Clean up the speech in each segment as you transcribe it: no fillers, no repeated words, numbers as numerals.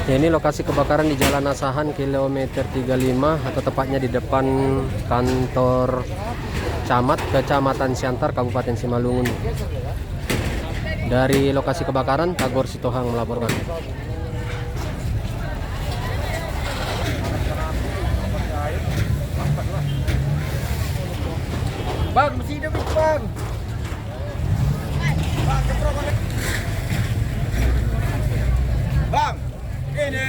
Ya, ini lokasi kebakaran di Jalan Asahan kilometer 35 atau tepatnya di depan kantor Camat Kecamatan Siantar Kabupaten Simalungun. Dari lokasi kebakaran Tagor Sitohang melaporkan. Bang, mesti hidup bang. Bang, bang, ini.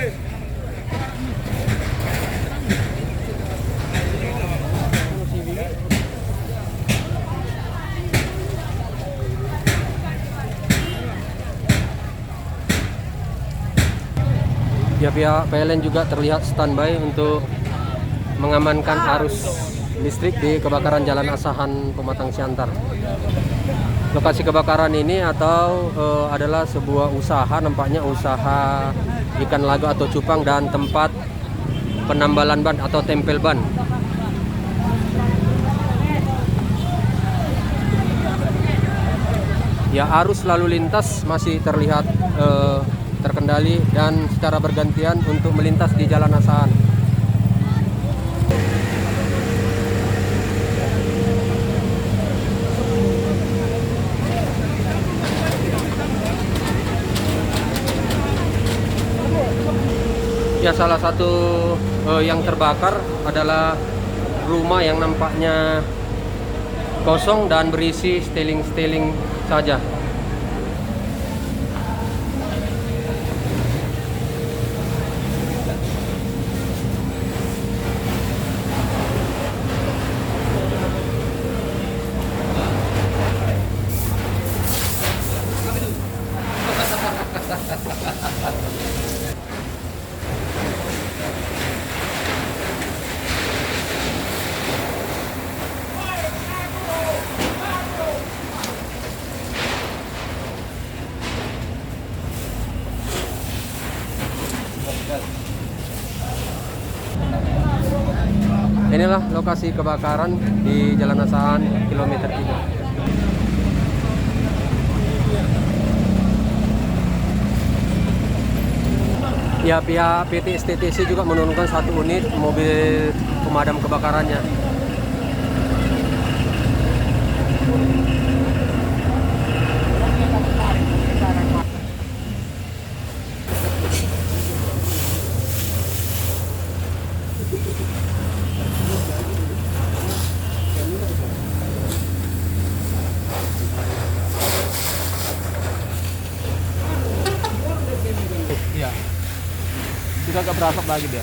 Ya, pihak PLN juga terlihat standby untuk mengamankan arus listrik di kebakaran Jalan Asahan Pematang Siantar. Lokasi kebakaran ini adalah sebuah usaha, nampaknya usaha ikan lagu atau cupang dan tempat penambalan ban atau tempel ban. Ya, arus lalu lintas masih terlihat terkendali dan secara bergantian untuk melintas di Jalan Asahan. Ya, salah satu yang terbakar adalah rumah yang nampaknya kosong dan berisi steling-steling saja. Inilah lokasi kebakaran di Jalan Asahan kilometer 3. Ya, pihak PT STTC juga menurunkan 1 unit mobil pemadam kebakarannya. Iya. Sudah agak berasap lagi dia.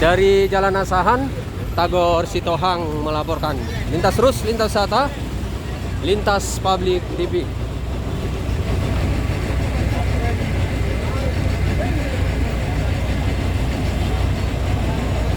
Dari Jalan Asahan, Tagor Sitohang melaporkan. Lintas terus, lintas wisata, lintas publik TV.